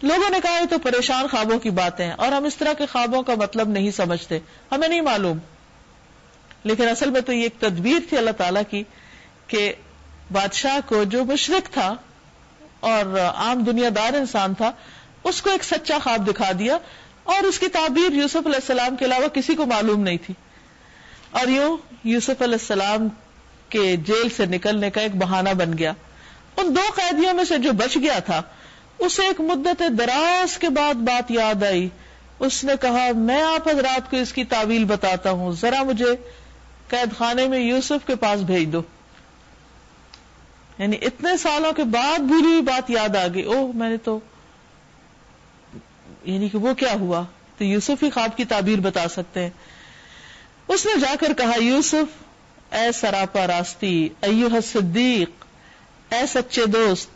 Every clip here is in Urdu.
لوگوں نے کہا یہ تو پریشان خوابوں کی باتیں ہیں اور ہم اس طرح کے خوابوں کا مطلب نہیں سمجھتے، ہمیں نہیں معلوم. لیکن اصل میں تو یہ ایک تدبیر تھی اللہ تعالیٰ کی کہ بادشاہ کو جو مشرک تھا اور عام دنیا دار انسان تھا اس کو ایک سچا خواب دکھا دیا، اور اس کی تعبیر یوسف علیہ السلام کے علاوہ کسی کو معلوم نہیں تھی. اور یوں یوسف علیہ السلام کے جیل سے نکلنے کا ایک بہانہ بن گیا. ان 2 قیدیوں میں سے جو بچ گیا تھا اسے ایک مدت دراز کے بعد بات یاد آئی. اس نے کہا میں آپ حضرات کو اس کی تعویل بتاتا ہوں، ذرا مجھے قید خانے میں یوسف کے پاس بھیج دو. یعنی اتنے سالوں کے بعد بھولی ہوئی بات یاد آ گئی. اوہ میں نے تو یعنی کہ وہ کیا ہوا، تو یوسف ہی خواب کی تعبیر بتا سکتے ہیں. اس نے جا کر کہا یوسف اے سراپا راستی، ایھا الصدیق، اے سچے دوست،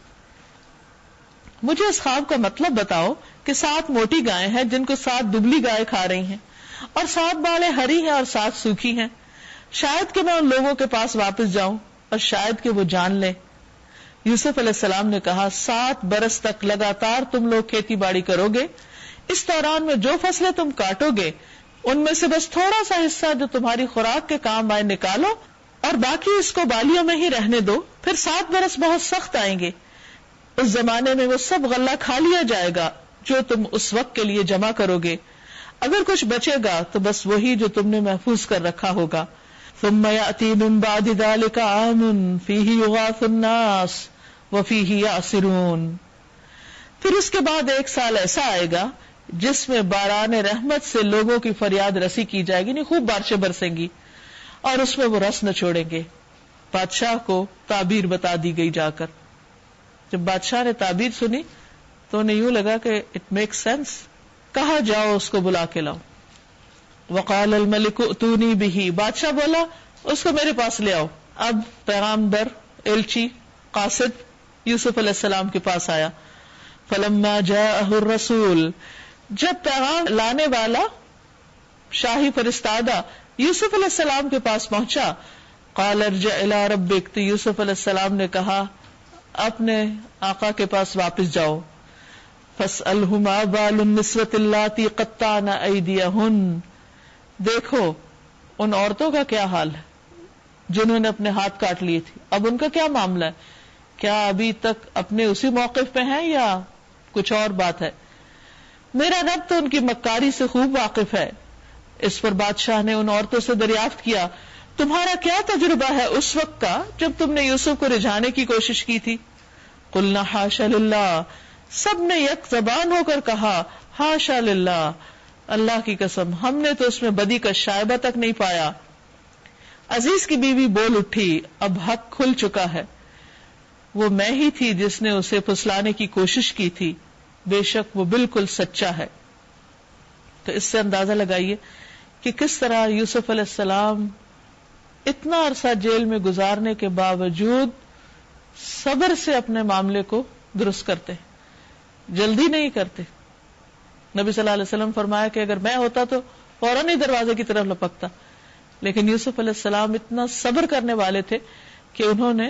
مجھے اس خواب کا مطلب بتاؤ کہ 7 موٹی گائیں ہیں جن کو 7 دبلی گائیں کھا رہی ہیں، اور 7 بالیں ہری ہیں اور 7 سوکھی ہیں. شاید کہ میں ان لوگوں کے پاس واپس جاؤں اور شاید کہ وہ جان لیں. یوسف علیہ السلام نے کہا 7 برس تک لگاتار تم لوگ کھیتی باڑی کرو گے. اس دوران میں جو فصلیں تم کاٹو گے ان میں سے بس تھوڑا سا حصہ جو تمہاری خوراک کے کام آئے نکالو اور باقی اس کو بالیوں میں ہی رہنے دو. پھر 7 برس بہت سخت آئیں گے، اس زمانے میں وہ سب غلہ کھا لیا جائے گا جو تم اس وقت کے لیے جمع کرو گے. اگر کچھ بچے گا تو بس وہی جو تم نے محفوظ کر رکھا ہوگا. ثم يأتي من بعد ذلك عام فيه يغاث الناس وفيه يعصرون. پھر اس کے بعد 1 سال ایسا آئے گا جس میں باران رحمت سے لوگوں کی فریاد رسی کی جائے گی، نہیں خوب بارشیں برسیں گی اور اس میں وہ رس نہ چھوڑیں گے. بادشاہ کو تعبیر بتا دی گئی جا کر. جب بادشاہ نے تعبیر سنی تو انہیں یوں لگا کہ اٹ میک سینس. کہا جاؤ اس کو بلا کے لاؤ. وقال الملک ائتونی بہ، بادشاہ بولا اس کو میرے پاس لے آؤ. اب پیغام در ایلچی قاصد یوسف علیہ السلام کے پاس آیا. فلما جاءہ الرسول، جب پیغام لانے والا شاہی فرستادہ یوسف علیہ السلام کے پاس پہنچا، قال ارجع الی ربک، تو یوسف علیہ السلام نے کہا اپنے آقا کے پاس واپس جاؤ. فاسألہ ما بال النسوۃ اللاتی قطعن ایدیہن، دیکھو ان عورتوں کا کیا حال ہے جنہوں نے اپنے ہاتھ کاٹ لیے تھے، اب ان کا کیا معاملہ ہے، کیا ابھی تک اپنے اسی موقف پہ ہیں یا کچھ اور بات ہے. میرا رب تو ان کی مکاری سے خوب واقف ہے. اس پر بادشاہ نے ان عورتوں سے دریافت کیا تمہارا کیا تجربہ ہے اس وقت کا جب تم نے یوسف کو رجھانے کی کوشش کی تھی. قلنا حاشا للہ، سب نے یک زبان ہو کر کہا حاشا للہ، اللہ کی قسم ہم نے تو اس میں بدی کا شائبہ تک نہیں پایا. عزیز کی بیوی بول اٹھی اب حق کھل چکا ہے، وہ میں ہی تھی جس نے اسے پھسلانے کی کوشش کی تھی، بے شک وہ بالکل سچا ہے. تو اس سے اندازہ لگائیے کہ کس طرح یوسف علیہ السلام اتنا عرصہ جیل میں گزارنے کے باوجود صبر سے اپنے معاملے کو درست کرتے، جلدی نہیں کرتے. نبی صلی اللہ علیہ وسلم فرمایا کہ اگر میں ہوتا تو فوراً ہی دروازے کی طرف لپکتا، لیکن یوسف علیہ السلام اتنا صبر کرنے والے تھے کہ انہوں نے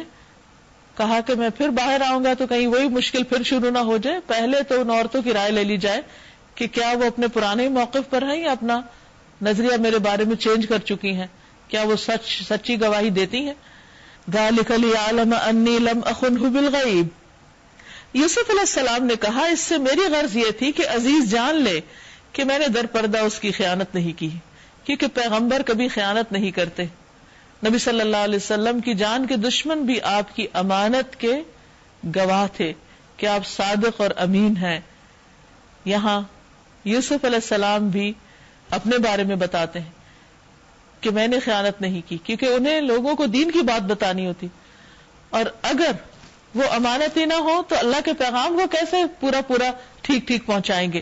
کہا کہ میں پھر باہر آؤں گا تو کہیں وہی مشکل پھر شروع نہ ہو جائے، پہلے تو ان عورتوں کی رائے لے لی جائے کہ کیا وہ اپنے پرانے موقف پر ہیں یا اپنا نظریہ میرے بارے میں چینج کر چکی ہیں، کیا وہ سچی گواہی دیتی ہیں. ذالک لیعلم انی لم اخنہ بالغیب، یوسف علیہ السلام نے کہا اس سے میری غرض یہ تھی کہ عزیز جان لے کہ میں نے در پردہ اس کی خیانت نہیں کی، کیونکہ پیغمبر کبھی خیانت نہیں کرتے. نبی صلی اللہ علیہ وسلم کی جان کے دشمن بھی آپ کی امانت کے گواہ تھے کہ آپ صادق اور امین ہیں. یہاں یوسف علیہ السلام بھی اپنے بارے میں بتاتے ہیں کہ میں نے خیانت نہیں کی، کیونکہ انہیں لوگوں کو دین کی بات بتانی ہوتی، اور اگر وہ امانتی نہ ہو تو اللہ کے پیغام کو کیسے پورا ٹھیک پہنچائیں گے.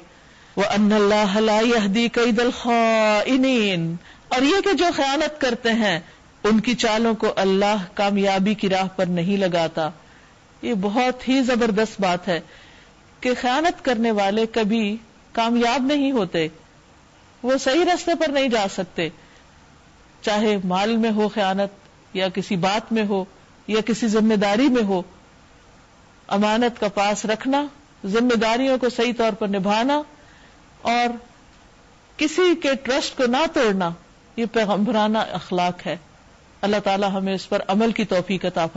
وَأَنَّ اللَّهَ لَا يَهْدِي كَيْدَ الْخَائِنِينَ، اور یہ کہ جو خیانت کرتے ہیں ان کی چالوں کو اللہ کامیابی کی راہ پر نہیں لگاتا. یہ بہت ہی زبردست بات ہے کہ خیانت کرنے والے کبھی کامیاب نہیں ہوتے، وہ صحیح راستے پر نہیں جا سکتے، چاہے مال میں ہو خیانت یا کسی بات میں ہو یا کسی ذمہ داری میں ہو. امانت کا پاس رکھنا ذمہ داریوں کو صحیح طور پر نبھانا اور کسی کے ٹرسٹ کو نہ توڑنا، یہ پیغمبرانہ اخلاق ہے. اللہ تعالی ہمیں اس پر عمل کی توفیق عطا فرمائے.